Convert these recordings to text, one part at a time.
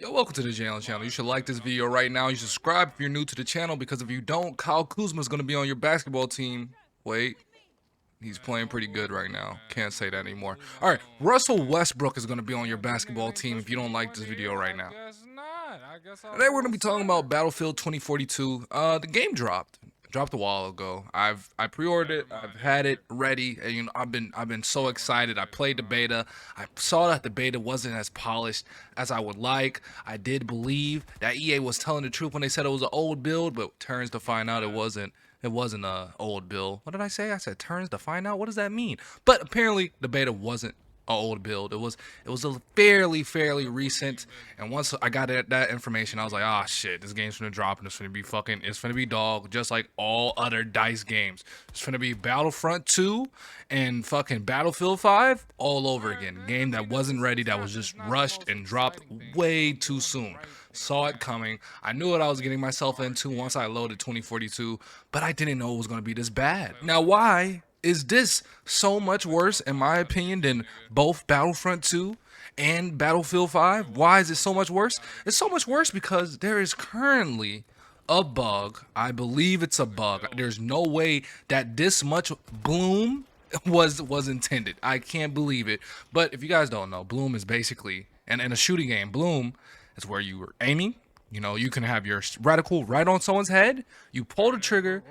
Yo, welcome to the channel. You should like this video right now. You should subscribe if you're new to the channel because if you don't, Kyle Kuzma is going to be on your basketball team. Wait, he's playing pretty good right now. Can't say that anymore. All right, Russell Westbrook is going to be on your basketball team if you don't like this video right now. Today we're going to be talking about Battlefield 2042. The game dropped a while ago. I pre-ordered it. I've had it ready, and I've been so excited. I played the beta. I saw that the beta wasn't as polished as I would like. I did believe that EA was telling the truth when they said it was an old build, but turns to find out it wasn't. It wasn't a old build. What did I say? I said turns to find out. What does that mean? But apparently the beta wasn't an old build. It was a fairly recent. And once I got that information, I was like, ah, shit, this game's gonna drop and it's gonna be dog, just like all other DICE games. It's gonna be Battlefront 2 and fucking Battlefield 5 all over again. A game that wasn't ready, that was just rushed and dropped way too soon. Saw it coming. I knew what I was getting myself into once I loaded 2042, but I didn't know it was gonna be this bad. Now, why is this so much worse, in my opinion, than both Battlefront 2 and Battlefield 5? Why is it so much worse? It's so much worse because there is currently a bug. I believe it's a bug. There's no way that this much bloom was intended. I can't believe it. But if you guys don't know, bloom is basically, and in a shooting game, bloom is where you were aiming. You know, you can have your reticle right on someone's head. You pull the trigger,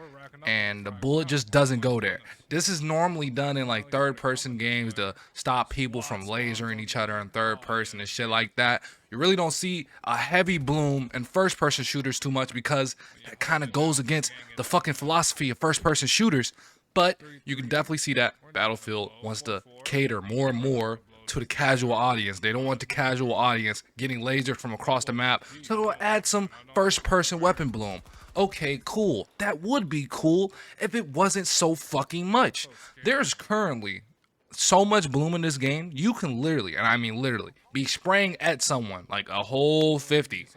and the bullet just doesn't go there. This is normally done in like third-person games to stop people from lasering each other in third person and shit like that. You really don't see a heavy bloom in first-person shooters too much because it kind of goes against the fucking philosophy of first-person shooters. But you can definitely see that Battlefield wants to cater more and more to the casual audience. They don't want the casual audience getting lasered from across the map, so they'll add some first-person weapon bloom. Okay, cool. That would be cool if it wasn't so fucking much. There's currently so much bloom in this game, you can literally, and I mean literally, be spraying at someone like a whole 50,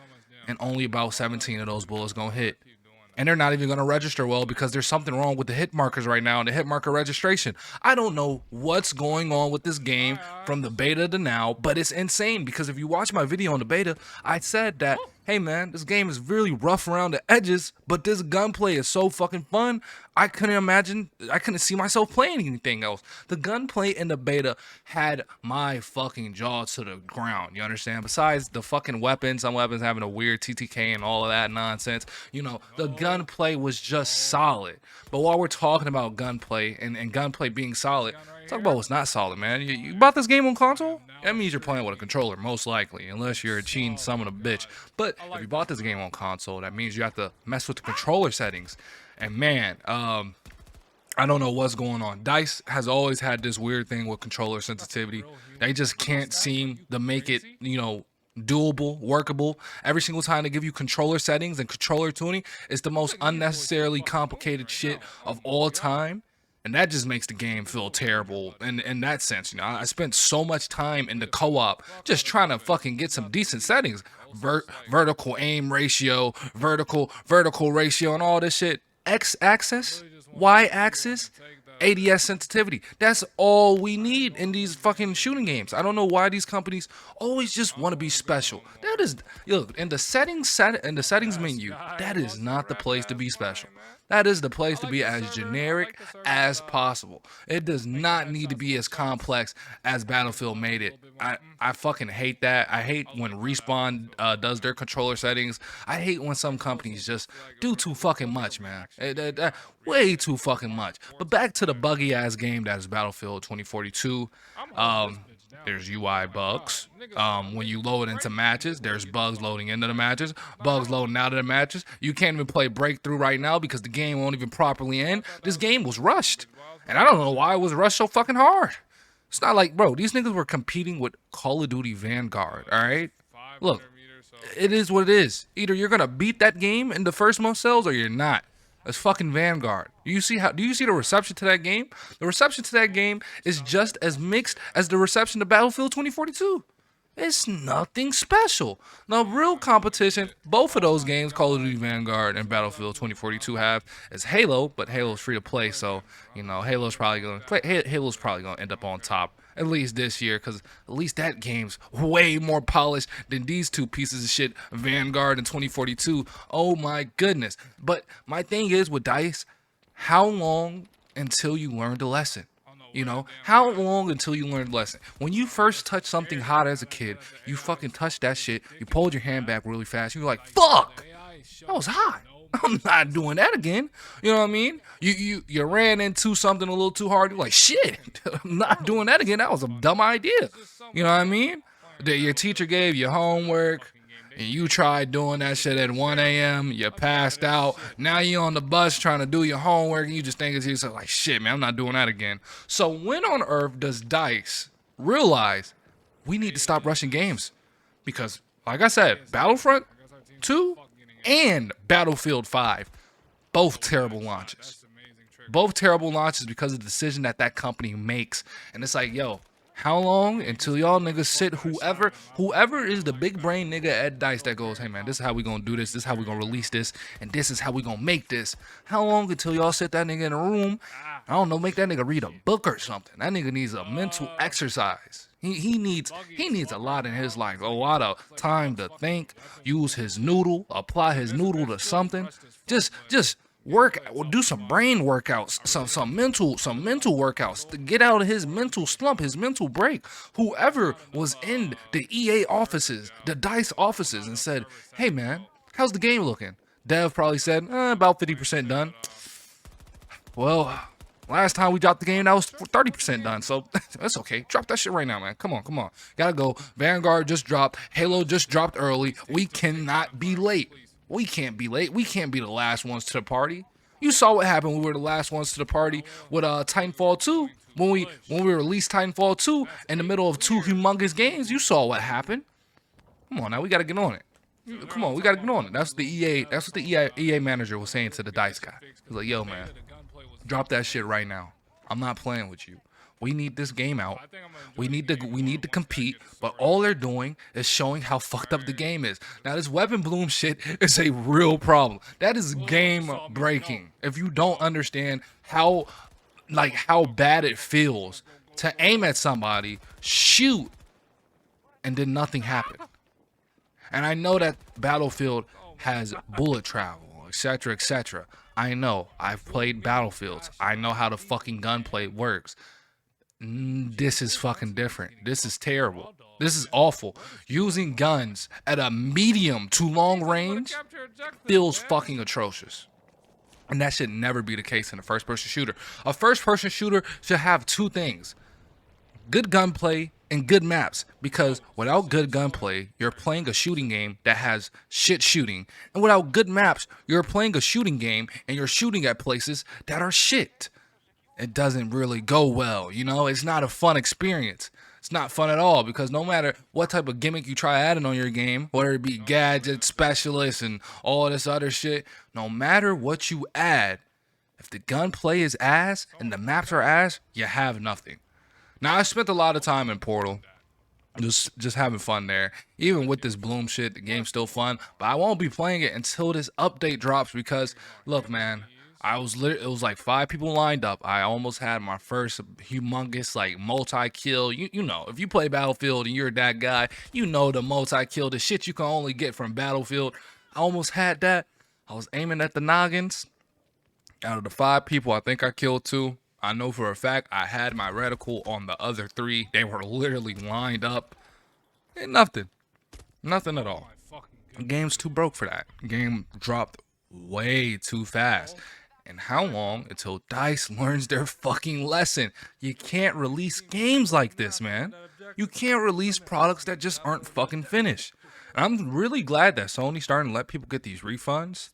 and only about 17 of those bullets gonna hit. And they're not even going to register well because there's something wrong with the hit markers right now and the hit marker registration. I don't know what's going on with this game from the beta to now, but it's insane because if you watch my video on the beta, I said that, hey man, this game is really rough around the edges, but this gunplay is so fucking fun. I couldn't see myself playing anything else. The gunplay in the beta had my fucking jaw to the ground, you understand? Besides the fucking weapons, some weapons having a weird TTK and all of that nonsense, you know, the gunplay was just solid. But while we're talking about gunplay and gunplay being solid, talk about what's not solid, man. You bought this game on console? That means you're playing with a controller, most likely, unless you're a cheating son of a bitch. But if you bought this game on console, that means you have to mess with the controller settings. And man, I don't know what's going on. DICE has always had this weird thing with controller sensitivity. They just can't seem to make it, you know, doable, workable. Every single time they give you controller settings and controller tuning, it's the most unnecessarily complicated shit of all time. And that just makes the game feel terrible in that sense. You know, I spent so much time in the co-op just trying to fucking get some decent settings. Vertical aim ratio, vertical ratio, and all this shit. X-axis, Y-axis, ADS sensitivity. That's all we need in these fucking shooting games. I don't know why these companies always just want to be special. That is, look, in the settings menu, that is not the place to be special. That is the place to be as generic as possible. It does not need to be as complex as Battlefield made it. I fucking hate that. I hate when Respawn does their controller settings. I hate when some companies just do too fucking much, man. Way too fucking much. But back to the buggy ass game that is Battlefield 2042. There's UI bugs. When you load into matches, there's bugs loading into the matches, bugs loading out of the matches. You can't even play Breakthrough right now because the game won't even properly end. This game was rushed. And I don't know why it was rushed so fucking hard. It's not like, bro, these niggas were competing with Call of Duty Vanguard, alright? Look, it is what it is. Either you're gonna beat that game in the first month sales or you're not. It's fucking Vanguard. Do you see the reception to that game? The reception to that game is just as mixed as the reception to Battlefield 2042. It's nothing special. Now, real competition, both of those games, Call of Duty Vanguard and Battlefield 2042 have, is Halo, but Halo's free to play, so, you know, Halo's probably gonna end up on top At least this year, because at least that game's way more polished than these two pieces of shit, Vanguard and 2042. Oh my goodness. But my thing is with DICE, how long until you learn the lesson? You know, how long until you learn the lesson? When you first touched something hot as a kid, you fucking touched that shit, you pulled your hand back really fast, you were like, fuck, that was hot. I'm not doing that again. You know what I mean? You ran into something a little too hard. You're like, shit, I'm not doing that again. That was a dumb idea. You know what I mean? That your teacher gave you homework, and you tried doing that shit at 1 a.m., you passed out, now you on the bus trying to do your homework, and you just think to yourself, like, shit, man, I'm not doing that again. So when on earth does DICE realize we need to stop rushing games? Because, like I said, Battlefront 2 and Battlefield 5, both terrible launches. Both terrible launches because of the decision that company makes. And it's like, yo, how long until y'all niggas sit, whoever is the big brain nigga at DICE that goes, hey man, this is how we gonna do this is how we gonna release this, and this is how we gonna make this. How long until y'all sit that nigga in a room, I don't know, make that nigga read a book or something? That nigga needs a mental exercise. He needs a lot in his life, a lot of time to think, use his noodle, apply his noodle to something. Just work, do some brain workouts, some mental workouts to get out of his mental slump, his mental break. Whoever was in the EA offices, the DICE offices, and said, hey man, how's the game looking? Dev probably said, about 50% done. Well, last time we dropped the game, that was 30% done, so that's okay. Drop that shit right now, man. Come on. Gotta go. Vanguard just dropped. Halo just dropped early. We cannot be late. We can't be late. We can't be the last ones to the party. You saw what happened when we were the last ones to the party with Titanfall 2. When we released Titanfall 2 in the middle of two humongous games, you saw what happened. Come on now, we gotta get on it. Come on, we gotta get on it. That's what the EA manager was saying to the DICE guy. He's like, yo man, drop that shit right now. I'm not playing with you. We need this game out. We need to compete, but all they're doing is showing how fucked up the game is. Now this weapon bloom shit is a real problem. That is game breaking. If you don't understand how bad it feels to aim at somebody, shoot, and then nothing happened. And I know that Battlefield has bullet travel, etc., etc. I know. I've played Battlefields. I know how the fucking gunplay works. This is fucking different. This is terrible. This is awful. Using guns at a medium to long range feels fucking atrocious. And that should never be the case in a first-person shooter. A first-person shooter should have two things: good gunplay and good maps. Because without good gunplay, you're playing a shooting game that has shit shooting. And without good maps, you're playing a shooting game and you're shooting at places that are shit. It doesn't really go well, you know? It's not a fun experience. It's not fun at all, because no matter what type of gimmick you try adding on your game, whether it be gadgets, specialists, and all this other shit, no matter what you add, if the gunplay is ass and the maps are ass, you have nothing. Now, I spent a lot of time in Portal, just having fun there. Even with this bloom shit, the game's still fun, but I won't be playing it until this update drops, because, look, man, it was like 5 people lined up. I almost had my first humongous like multi-kill. You know, if you play Battlefield and you're that guy, you know the multi-kill, the shit you can only get from Battlefield. I almost had that. I was aiming at the noggins. Out of the 5 people, I think I killed 2. I know for a fact I had my reticle on the other 3. They were literally lined up. Ain't nothing. Nothing at all. The game's too broke for that. The game dropped way too fast. And how long until DICE learns their fucking lesson? You can't release games like this, man. You can't release products that just aren't fucking finished. And I'm really glad that Sony's starting to let people get these refunds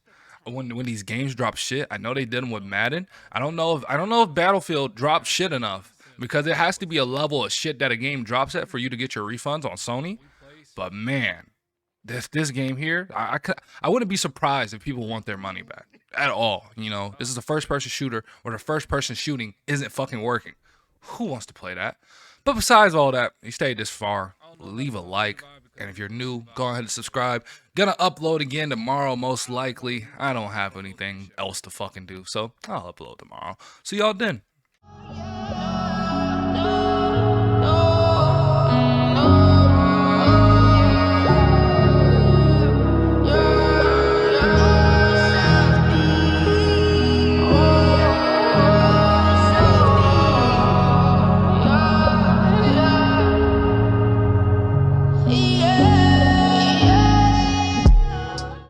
when these games drop shit. I know they did them with Madden. I don't know if Battlefield dropped shit enough, because it has to be a level of shit that a game drops at for you to get your refunds on Sony. But man, this game here, I wouldn't be surprised if people want their money back at all. You know, this is a first-person shooter where the first-person shooting isn't fucking working. Who wants to play that? But besides all that, you stayed this far, leave a like. And if you're new, go ahead and subscribe. Gonna upload again tomorrow, most likely. I don't have anything else to fucking do, so I'll upload tomorrow. See y'all then.